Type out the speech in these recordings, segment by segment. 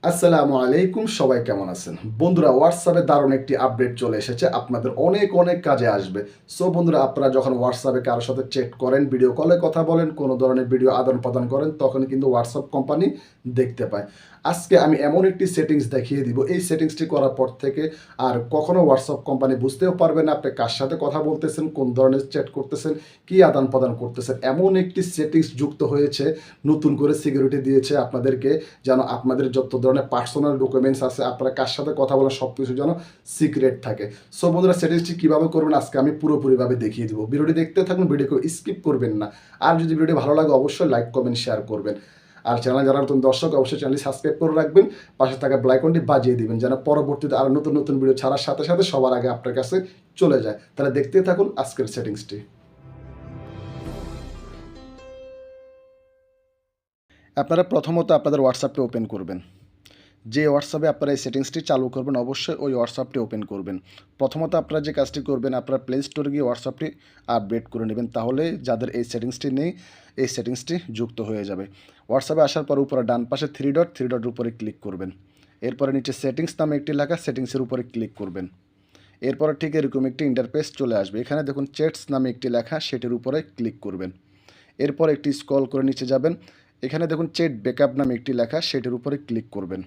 আসসালামু আলাইকুম, সবাই কেমন আছেন? বন্ধুরা, হোয়াটসঅ্যাপে দারুণ একটি আপডেট চলে এসেছে, আপনাদের অনেক অনেক কাজে আসবে। সো বন্ধুরা, আপনারা যখন হোয়াটসঅ্যাপে কারোর সাথে চ্যাট করেন, ভিডিও কলে কথা বলেন, কোনো ধরনের ভিডিও আদান প্রদান করেন, তখন কিন্তু হোয়াটসঅ্যাপ কোম্পানি দেখতে পায়। আজকে আমি এমন একটি সেটিংস দেখিয়ে দিব, এই সেটিংসটি করার পর থেকে আর কখনো হোয়াটসঅ্যাপ কোম্পানি বুঝতেও পারবে না আপনি কার সাথে কথা বলতেছেন, কোন ধরনের চ্যাট করতেছেন, কী আদান প্রদান করতেছেন। এমন একটি সেটিংস যুক্ত হয়েছে, নতুন করে সিকিউরিটি দিয়েছে আপনাদেরকে, যেন আপনাদের যত ধরনের পার্সোনাল ডকুমেন্টস আছে, আপনারা কার সাথে কথা বলেন, সব কিছু যেন সিক্রেট থাকে। সো বন্ধুরা, সেটিংসটি কীভাবে করবেন আজকে আমি পুরোপুরিভাবে দেখিয়ে দেবো। ভিডিওটি দেখতে থাকুন, ভিডিওকে স্কিপ করবেন না। আর যদি ভিডিওটি ভালো লাগে অবশ্যই লাইক কমেন্ট শেয়ার করবেন। আর চ্যানেল যারা নতুন দর্শক অবশ্যই চ্যানেলটি সাবস্ক্রাইব করে রাখবেন, পাশে থাকা বেল আইকনটি বাজিয়ে দিবেন, যেন পরবর্তীতে আরও নতুন নতুন ভিডিও ছাড়ার সাথে সাথে সবার আগে আপনার কাছে চলে যায়। তাহলে দেখতে থাকুন আজকের সেটিংসটি। আপনারা প্রথমত আপনাদের হোয়াটসঅ্যাপটি ওপেন করবেন। যে হোয়াটসঅ্যাপে আপনারা এই সেটিংসটি চালু করবেন, অবশ্যই ওই হোয়াটসঅ্যাপটি ওপেন করবেন। প্রথমত আপনারা যে কাজটি করবেন, আপনারা প্লে স্টোরে গিয়ে হোয়াটসঅ্যাপটি আপডেট করে নেবেন, তাহলে যাদের এই সেটিংসটি নেই, এই সেটিংসটি যুক্ত হয়ে যাবে। হোয়াটসঅ্যাপে আসার পর উপরে ডান পাশে থ্রি ডটের উপরে ক্লিক করবেন। এরপরে নিচে সেটিংস নামে একটি লেখা, সেটিংসের উপরে ক্লিক করবেন। এরপরে ঠিক এরকম একটি ইন্টারফেস চলে আসবে। এখানে দেখুন চ্যাটস নামে একটি লেখা, সেটির উপরে ক্লিক করবেন। এরপর একটি স্ক্রল করে নিচে যাবেন, এখানে দেখুন চ্যাট ব্যাকআপ নামে একটি লেখা, সেটির উপরে ক্লিক করবেন।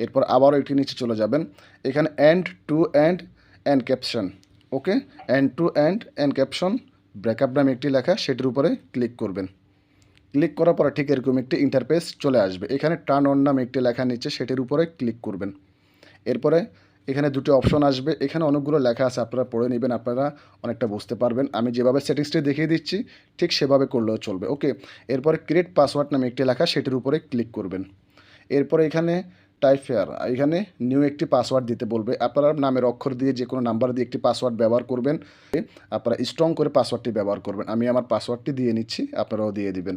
এরপর আবারও একটি নিচে চলে যাবেন, এখানে end to end encryption, okay, end to end encryption breakup নামে একটি লেখা, সেটির উপরে ক্লিক করবেন। ক্লিক করার পরে ঠিক এরকম একটি ইন্টারফেস চলে আসবে। এখানে টার্ন অন নামে একটি লেখা নিচে, সেটির উপরে ক্লিক করবেন। এরপরে এখানে দুটো অপশন আসবে, এখানে অনেকগুলো লেখা আছে, আপনারা পড়ে নেবেন, আপনারা অনেকটা বুঝতে পারবেন। আমি যেভাবে সেটিংসটি দেখিয়ে দিচ্ছি ঠিক সেভাবে করলেও চলবে, ওকে। এরপরে ক্রিয়েট পাসওয়ার্ড নামে একটি লেখা, সেটির উপরে ক্লিক করবেন। এরপরে এখানে টাইপ হেয়ার, এখানে নিউ একটি পাসওয়ার্ড দিতে বলবে। আপনারা নামের অক্ষর দিয়ে যে কোনো নাম্বার দিয়ে একটি পাসওয়ার্ড ব্যবহার করবেন, আপনারা স্ট্রং করে পাসওয়ার্ডটি ব্যবহার করবেন। আমি আমার পাসওয়ার্ডটি দিয়ে নিচ্ছি, আপনারাও দিয়ে দিবেন।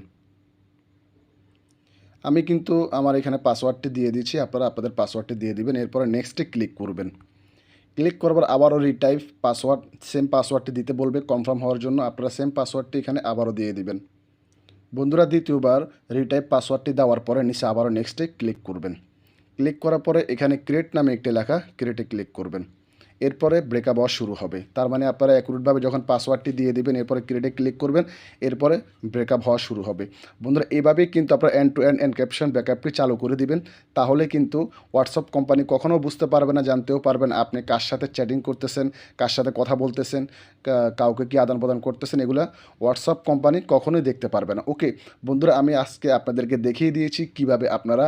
আমি কিন্তু আমার এখানে পাসওয়ার্ডটি দিয়ে দিচ্ছি, আপনারা আপনাদের পাসওয়ার্ডটি দিয়ে দিবেন। এরপরে নেক্সটে ক্লিক করবেন। ক্লিক করবার আবারও রিটাইপ পাসওয়ার্ড, সেম পাসওয়ার্ডটি দিতে বলবে কনফার্ম হওয়ার জন্য, আপনারা সেম পাসওয়ার্ডটি এখানে আবারও দিয়ে দিবেন। বন্ধুরা, দ্বিতীয়বার রিটাইপ পাসওয়ার্ডটি দেওয়ার পরে নিচে আবারও নেক্সটে ক্লিক করবেন। ক্লিক করার পরে এখানে ক্রিয়েট নামে একটি লেখা, ক্রিয়েটে ক্লিক করবেন। এরপরে ব্রেকআপ হওয়া শুরু হবে, তার মানে আপনারা অ্যাকুরেটভাবে যখন পাসওয়ার্ডটি দিয়ে দিবেন, এরপরে ক্রিয়েটে ক্লিক করবেন, এরপরে ব্রেকআপ হওয়া শুরু হবে। বন্ধুরা, এভাবেই কিন্তু আপনারা এন্ড টু এন্ড এনক্রিপশন ব্যাকআপটি চালু করে দিবেন, তাহলে কিন্তু হোয়াটসঅ্যাপ কোম্পানি কখনও বুঝতে পারবে না, জানতেও পারবে না আপনি কার সাথে চ্যাটিং করতেছেন, কার সাথে কথা বলতেছেন, কাউকে কি আদান প্রদান করতেছেন, এগুলো হোয়াটসঅ্যাপ কোম্পানি কখনোই দেখতে পারবে না, ওকে। বন্ধুরা, আমি আজকে আপনাদেরকে দেখিয়ে দিয়েছি কিভাবে আপনারা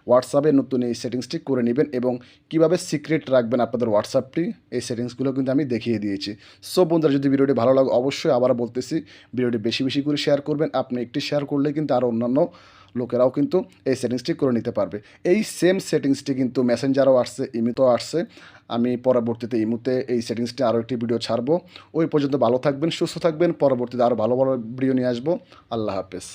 হোয়াটসঅ্যাপে নতুন এই সেটিংসটি করে নেবেন এবং কিভাবে সিক্রেট রাখবেন আপনাদের হোয়াটসঅ্যাপটি, এই সেটিংসগুলো কিন্তু আমি দেখিয়ে দিয়েছি। সো বন্ধুরা, যদি ভিডিওটি ভালো লাগে অবশ্যই আবার বলতেছি, ভিডিওটি বেশি বেশি করে শেয়ার করবেন। আপনি একটি শেয়ার করলে কিন্তু আরও অন্যান্য লোকেরাও কিন্তু এই সেটিংসটি করে নিতে পারবে। এই সেম সেটিংসটি কিন্তু মেসেঞ্জারও আসছে, ইমুতেও আসছে। আমি পরবর্তীতে ইমুতে এই সেটিংসটি আরও একটি ভিডিও ছাড়বো। ওই পর্যন্ত ভালো থাকবেন, সুস্থ থাকবেন, পরবর্তীতে আরও ভালো ভালো ভিডিও নিয়ে আসবো। আল্লাহ হাফেজ।